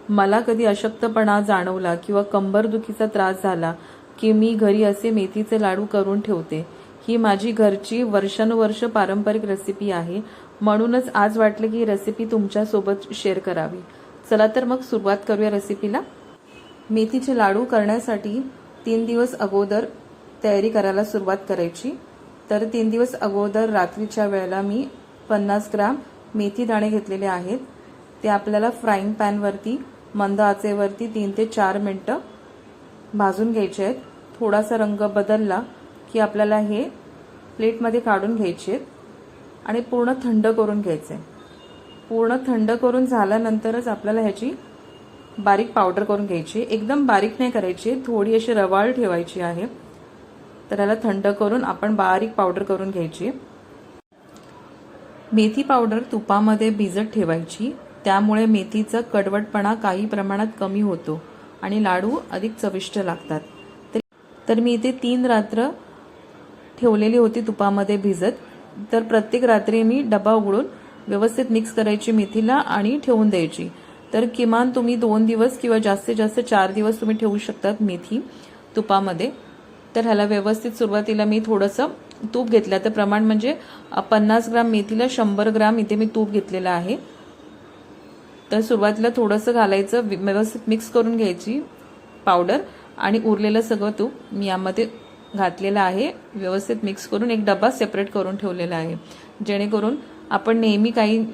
मला कधी अशक्तपणा जाणवला किंवा कंबरदुखीचा त्रास झाला की मी घरी असे मेथीचे लाडू करून ठेवते। ही माझी घरची वर्षानुवर्ष पारंपरिक रेसिपी आहे, म्हणूनच आज वाटले की ही रेसिपी तुमच्यासोबत शेअर करावी। चला तर मग सुरुवात करूया रेसिपीला। मेथीचे लाडू करण्यासाठी 3 दिवस अगोदर तयारी करायला सुरुवात करायची। तर 3 दिवस अगोदर रात्रीच्या वेळेला मी 50 ग्राम मेथी दाणे घेतलेले आहेत। ते आपल्याला फ्राईंग पॅनवरती मंद आचेवरती 3 ते 4 मिनिटं भाजून घ्यायचे आहेत। थोडासा रंग बदलला की आपल्याला हे प्लेटमध्ये काढून घ्यायचे आहेत आणि पूर्ण थंड करून घ्यायचे। पूर्ण थंड करून झाल्यानंतरच आपल्याला ह्याची बारीक पावडर करून घ्यायची। एकदम बारीक नाही करायची, थोडी अशी रवाळ ठेवायची आहे। तर याला थंड करून आपण बारीक पावडर करून घ्यायची। मेथी पावडर तुपामध्ये भिजत ठेवायची, त्यामुळे मेथीचा कडवटपणा काही प्रमाणात कमी होतो आणि लाडू अधिक चविष्ट लागतात। तर मी इथे 3 रात्र ठेवलेली होती तुपामध्ये भिजत। तर प्रत्येक रात्री मी डबा उघडून व्यवस्थित मिक्स करायची मेथीला आणि ठेवून द्यायची। तर किमान तुम्ही 2 दिवस किंवा जास्तीत जास्त 4 दिवस तुम्ही ठेवू शकतात मेथी तुपामध्ये। तर ह्याला व्यवस्थित सुरुवातीला मी थोडंसं तूप घेतलं, तर प्रमाण म्हणजे 50 ग्राम मेथीला 100 ग्राम इथे मी तूप घेतलेलं आहे। तर सुरुवातीला थोडंसं घालायचं, व्यवस्थित मिक्स करून घ्यायची पावडर आणि उरलेलं सगळं तूप मी यामध्ये घातलेलं आहे। व्यवस्थित मिक्स करून एक डबा सेपरेट करून ठेवलेला आहे, जेणेकरून आपण नेहमी काही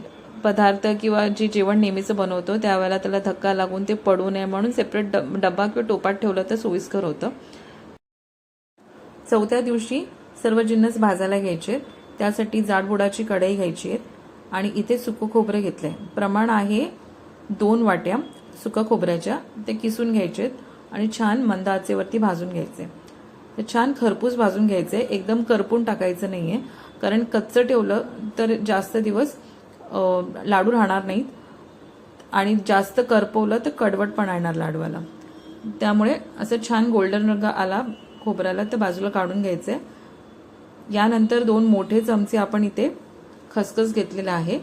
पदार्थ किंवा जे जेवण नेहमीचं बनवतो त्यावेळेला त्याला धक्का लागून ते पडू नये म्हणून सेपरेट डबा किंवा टोपात ठेवलं तर सोयीस्कर होतं। चौथ्या दिवशी सर्व जिन्नस भाजायला घ्यायचे। त्यासाठी जाडबुडाची कढई घ्यायची आहे आणि इथे सुकं खोबरं घेतलंय। प्रमाण आहे 2 वाट्या सुका खोबऱ्याच्या। ते किसून घ्यायचे आणि छान मंद आचेवरती भाजून घ्यायचे। ते छान खरपूस भाजून घ्यायचे, एकदम करपून टाकायचं नाहीये, कारण कच्चं ठेवलं तर जास्त दिवस लाडू राहणार नाहीत आणि जास्त करपवलं तर कडवटपणा येणार लाडूला। त्यामुळे असं छान गोल्डन रंग आला खोबऱ्याला तर बाजूला काढून घ्यायचे। यानंतर 2 मोठे चमचे आपण इथे खसखस घेतलेला आहे।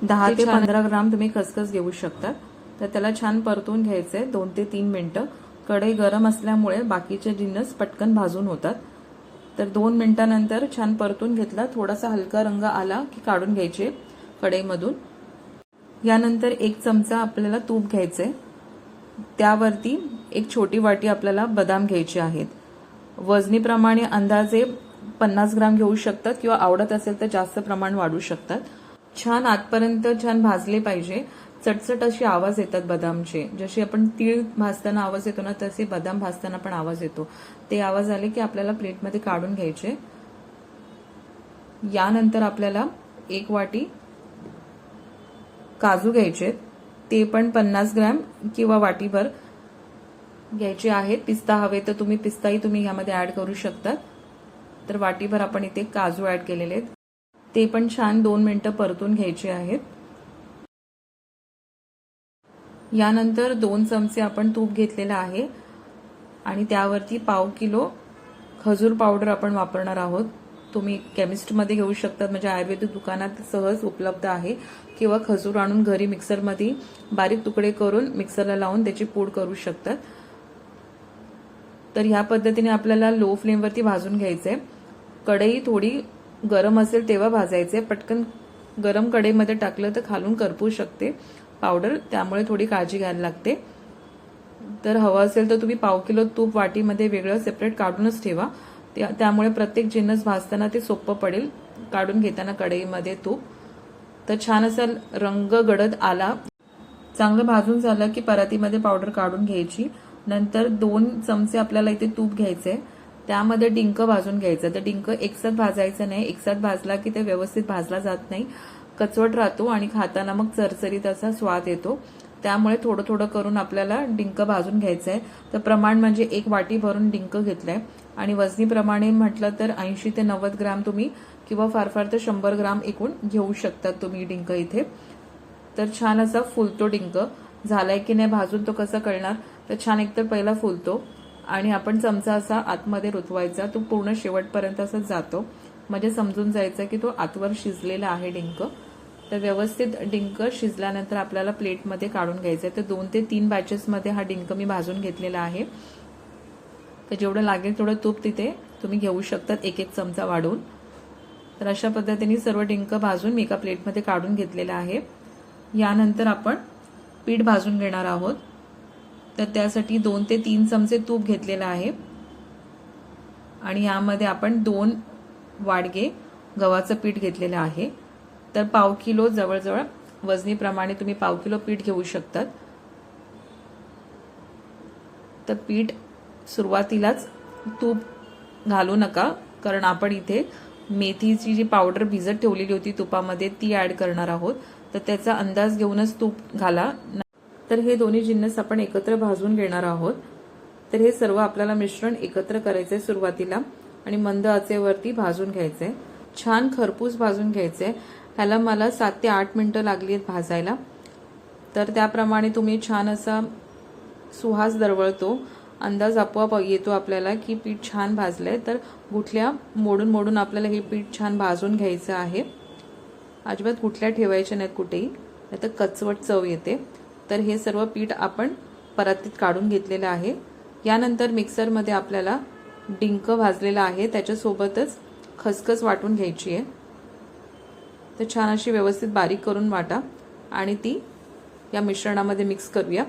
10 ते 15 ग्राम तुम्ही खसखस घेऊ शकता। तर त्याला छान परतून घ्यायचंय 2 ते 3 मिनिटं। कढई गरम असल्यामुळे बाकीचे जिन्नस पटकन भाजून होतात। तर 2 मिनिटांनंतर छान परतून घेतला, थोडासा हलका रंग आला की काढून घ्यायचे कढईमधून। यानंतर 1 चमचा आपल्याला तूप घ्यायचंय, त्यावरती 1 छोटी वाटी आपल्याला बदाम घ्यायचे आहेत। वजनीप्रमाणे अंदाजे 50 ग्राम घेऊ शकतात किंवा आवडत असेल तर जास्त प्रमाण वाढू शकतात। छान आतपर्यंत छान भाजले पाहिजे, चटचट अशी आवाज येतात बदामचे। जसे आपण तीळ भाजताना आवाज येतो ना, तसे बदाम भाजताना पण आवाज येतो। ते आवाज आले की आपल्याला प्लेटमध्ये काढून घ्यायचे। यानंतर आपल्याला 1 वाटी काजू घ्यायचे, ते पण 50 ग्रॅम किंवा वाटीभर घ्यायचे आहेत। पिस्ता हवे तर तुम्ही पिस्ताही तुम्ही यामध्ये ऍड करू शकता। तर वाटीभर आपण इथे काजू ऍड केलेले आहेत, ते पण छान 2 मिनिटं परतून घ्यायचे आहेत। यानंतर 2 चमचे आपण तूप घेतलेलं आहे आणि त्यावरती पाव किलो खजूर पावडर आपण वापरणार आहोत। तुम्ही केमिस्टमध्ये घेऊ शकता, म्हणजे आयुर्वेदिक दुकानात सहज उपलब्ध आहे, किंवा खजूर आणून घरी मिक्सरमध्ये बारीक तुकडे करून मिक्सरला लावून त्याची पूड करू शकतात। तर ह्या पद्धतीने आपल्याला लो फ्लेमवरती भाजून घ्यायचंय। कढई थोडी गरम असेल तेव्हा भाजायचे, पटकन गरम कढईमध्ये टाकलं तर खालून करपू शकते पावडर, त्यामुळे थोडी काळजी घ्यायला लागते। तर हवं असेल तर तुम्ही पाव किलो तूप वाटीमध्ये वेगळं सेपरेट काढूनच ठेवा, त्यामुळे प्रत्येक जिन्नस भाजताना ते सोपं पडेल काढून घेताना कढईमध्ये तूप। तर छान असा रंग गडद आला, चांगलं भाजून झालं की परातीमध्ये पावडर काढून घ्यायची। नंतर 2 चमचे आपल्याला इथे तूप घ्यायचंय, त्यामध्ये डिंक भाजून घ्यायचं। तर डिंक एकसाथ भाजायचं नाही, एकसाथ भाजला की ते व्यवस्थित भाजला जात नाही, कचवट राहतो आणि खाताना मग चरचरीत असा स्वाद येतो। त्यामुळे थोडं थोडं करून आपल्याला डिंक भाजून घ्यायचंय। तर प्रमाण म्हणजे 1 वाटी भरून डिंक घेतलंय आणि वजनीप्रमाणे म्हटलं तर 80 ते 90 ग्राम तुम्ही किंवा फार फार तर 100 ग्राम एकूण घेऊ शकतात तुम्ही डिंक इथे। तर छान असा फुलतो डिंक, झालाय की नाही भाजून तो कसा कळणार, तर छान एकतर पहिला फुलतो आणि आपण चमचा असा आतमध्ये रुतवायचा, तो पूर्ण शेवटपर्यंत असा जातो, म्हणजे समजून जायचं की तो आतवर शिजलेला आहे डिंक। तर व्यवस्थित डिंक शिजल्यानंतर आपल्याला प्लेटमध्ये काढून घ्यायचं आहे। तर 2 ते 3 बॅचेसमध्ये हा डिंक मी भाजून घेतलेला आहे। तर जेवढं लागेल तेवढं तूप तिथे तुम्ही घेऊ शकतात, एक एक चमचा वाढून। तर अशा पद्धतीने सर्व डिंक भाजून मी एका प्लेटमध्ये काढून घेतलेला आहे। यानंतर आपण पीठ भाजून घेणार आहोत। तर त्यासाठी 2 ते 3 चमचे तूप घेतलेलं आहे आणि यामध्ये आपण 2 वाडगे गव्हाचं पीठ घेतलेलं आहे। तर पाव किलो जवळजवळ वजनीप्रमाणे तुम्ही पाव किलो पीठ घेऊ शकतात। तर पीठ सुरुवातीलाच तूप घालू नका, कारण आपण इथे मेथीची जी पावडर भिजत ठेवलेली होती तुपामध्ये ती ऍड करणार आहोत। तर त्याचा अंदाज घेऊनच तूप घाला। तर हे दोन्ही जिन्नस आपण एकत्र भाजून घेणार आहोत। तर हे सर्व आपल्याला मिश्रण एकत्र करायचंय सुरुवातीला आणि मंद आचेवरती भाजून घ्यायचंय। छान खरपूस भाजून घ्यायचंय। ह्याला मला 7 ते 8 मिनिटं लागली आहेत भाजायला। तर त्याप्रमाणे तुम्ही छान असा सुहास दरवळतो, अंदाज आपोआप येतो आपल्याला की पीठ छान भाजलंय। तर गुठल्या मोडून मोडून आपल्याला हे पीठ छान भाजून घ्यायचं आहे। अजिबात गुठल्या ठेवायच्या नाहीत कुठेही, नाहीतर कचवट चव येते। तर हे सर्व पीठ आपण परातीत काढून घेतलेलं आहे। यानंतर मिक्सरमध्ये आपल्याला डिंक भाजलेला आहे त्याच्यासोबतच खसखस वाटून घ्यायची आहे। तर छान अशी व्यवस्थित बारीक करून वाटा आणि ती या मिश्रणामध्ये मिक्स करूया।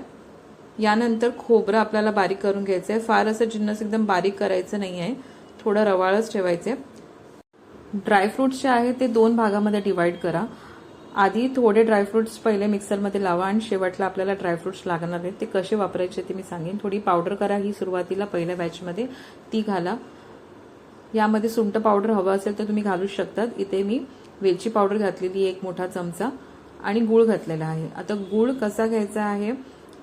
यानंतर खोबरं आपल्याला बारीक करून घ्यायचं आहे। फार असं जिन्नस एकदम बारीक करायचं नाही आहे, थोडं रवाळच ठेवायचं आहे। ड्रायफ्रुट्स जे आहे ते 2 भागामध्ये डिवाइड करा। आधी थोडे ड्रायफ्रुट्स पहिले मिक्सरमध्ये लावा आणि शेवटला आपल्याला ड्रायफ्रुट्स लागणार आहेत, ते कसे वापरायचे ते मी सांगेन। थोडी पावडर करा ही सुरुवातीला पहिल्या बॅचमध्ये, ती घाला। यामध्ये सुंठ पावडर हवं असेल तर तुम्ही घालू शकतात। इथे मी वेलची पावडर घातलेली 1 मोठा चमचा आणि गूळ घातलेला आहे। आता गूळ कसा घ्यायचा आहे,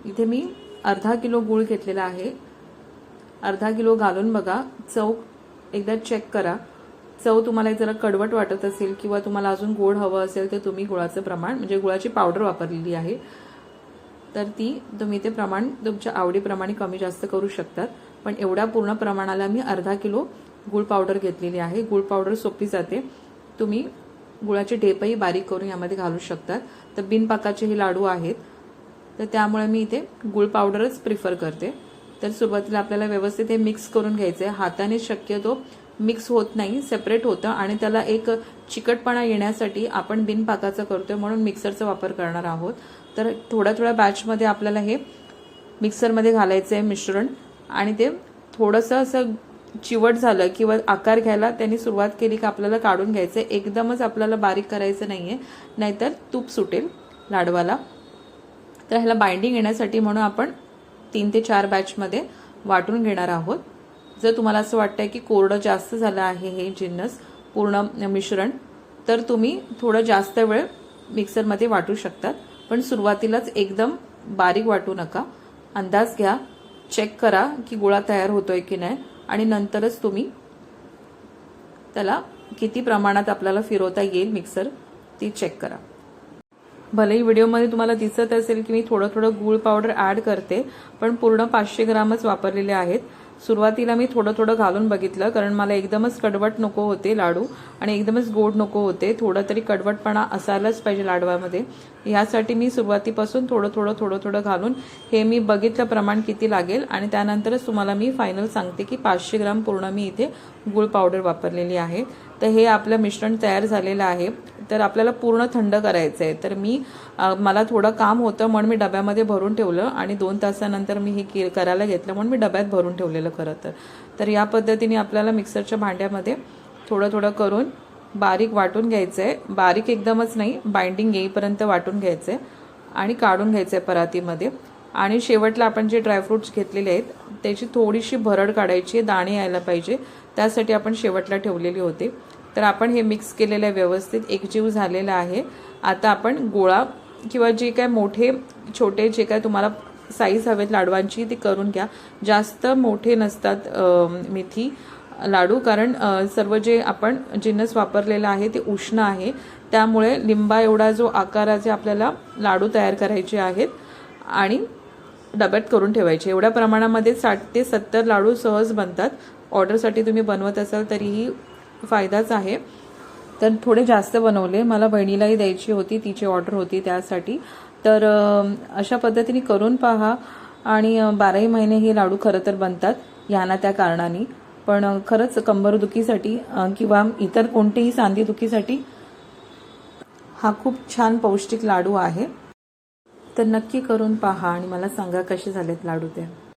इथे मी अर्धा किलो गूळ घेतलेला आहे। अर्धा किलो घालून बघा, चव एकदा चेक करा। चव तुम्हाला जरा कडवट वाटत असेल किंवा तुम्हाला अजून गोड हवं असेल तर तुम्ही गुळाचं प्रमाण म्हणजे गुळाची पावडर वापरलेली आहे तर ती तुम्ही ते प्रमाण तुमच्या आवडीप्रमाणे कमी जास्त करू शकतात। पण एवढ्या पूर्ण प्रमाणाला मी अर्धा किलो गुळ पावडर घेतलेली आहे। गुळ पावडर सोपी जाते। तुम्ही गुळाचे ढेपही बारीक करून यामध्ये घालू शकतात। तर बिनपाकाचे हे लाडू आहेत, तर त्यामुळे मी इथे गुळ पावडरच प्रिफर करते। तर सुरुवातीला आपल्याला व्यवस्थित हे मिक्स करून घ्यायचंय। हाताने शक्यतो मिक्स होत नाही, सेपरेट होतं आणि त्याला एक चिकटपणा येण्यासाठी आपण बिनपाकाचं करतोय म्हणून मिक्सरचा वापर करणार आहोत। तर थोड्या थोड्या बॅचमध्ये आपल्याला हे मिक्सरमध्ये घालायचंय मिश्रण आणि ते थोडंसं असं चिवट झालं किंवा आकार घ्यायला त्यांनी सुरुवात केली की आपल्याला काढून घ्यायचंय। एकदमच आपल्याला बारीक करायचं नाहीये, नाहीतर तूप सुटेल लाडवाला। तर ह्याला बाइंडिंग येण्यासाठी म्हणून आपण 3 ते 4 बॅचमध्ये वाटून घेणार आहोत। जर तुम्हाला असं वाटतंय की कोरडं जास्त झालं आहे हे जिन्नस पूर्ण मिश्रण, तर तुम्ही थोडं जास्त वेळ मिक्सरमध्ये वाटू शकतात। पण सुरुवातीलाच एकदम बारीक वाटू नका, अंदाज घ्या, चेक करा की गोळा तयार होतोय की नाही आणि नंतरच तुम्ही त्याला किती प्रमाणात आपल्याला फिरवता येईल मिक्सर ती चेक करा। भलेही व्हिडिओमध्ये तुम्हाला दिसत असेल की मी थोडं थोडं गूळ पावडर ऍड करते, पण पूर्ण 500 ग्रामच वापरलेले आहेत। सुरुवातीला मी थोडं थोडं घालून बघितलं, कारण मला एकदमच कडवट नको होते लाडू आणि एकदमच गोड नको होते। थोडं तरी कडवटपणा असायलाच पाहिजे लाडवामध्ये, यासाठी मी सुरुवातीपासून थोडं थोडं थोडं थोडं घालून हे मी बघितलं प्रमाण किती लागेल आणि त्यानंतरच तुम्हाला मी फायनल सांगते की 500 ग्राम पूर्ण मी इथे गूळ पावडर वापरलेली आहे। तर हे आपलं मिश्रण तयार झालेलं आहे। तर आपल्याला पूर्ण थंड करायचं आहे। तर मला थोडं काम होतं म्हणून मी डब्यामध्ये भरून ठेवलं आणि 2 तासानंतर मी हे करायला घेतलं म्हणून मी डब्यात भरून ठेवलेलं खरं तर या पद्धतीने आपल्याला मिक्सरच्या भांड्यामध्ये थोडं थोडं करून बारीक वाटून घ्यायचंय। बारीक एकदमच नाही, बाइंडिंग येईपर्यंत वाटून घ्यायचंय आणि काढून घ्यायचंय परातीमध्ये। आणि शेवटला आपण जे ड्रायफ्रुट्स घेतलेले आहेत त्याची थोडीशी भरड काढायची, दाणे यायला पाहिजे, त्यासाठी आपण शेवटला ठेवलेली होते। तर आपण हे मिक्स केलेलं व्यवस्थित एकजीव झालेलं आहे। आता आपण गोळा किंवा जे काय मोठे छोटे जे काय तुम्हाला साईज हवेत लाडवांची ती करून घ्या। जास्त मोठे नसतात मेथी लाडू, कारण सर्व जे आपण जिन्नस वापरलेला आहे ते उष्ण आहे, त्यामुळे लिंबा एवढा जो आकाराचे आपल्याला लाडू तयार करायचे आहेत आणि डब्यात करून ठेवायचे। एवढ्या प्रमाणामध्ये 60 ते 70 लाडू सहज बनतात। ऑर्डरसाठी तुम्ही बनवत असाल तरीही फायदाच आहे। तर थोडे जास्त बनवले, मला बहिणीलाही द्यायची होती, तिची ऑर्डर होती त्यासाठी. तर अशा पद्धतीने करून पहा. आणि 12ही महिने हे लाडू खरं तर बनतात ह्या ना त्या कारणाने. पण खरंच कंबरदुखीसाठी किंवा इतर कोणतेही सांधेदुखीसाठी हा खूप छान पौष्टिक लाडू आहे. तर नक्की करून पहा आणि मला सांगा कसे झालेत लाडू ते.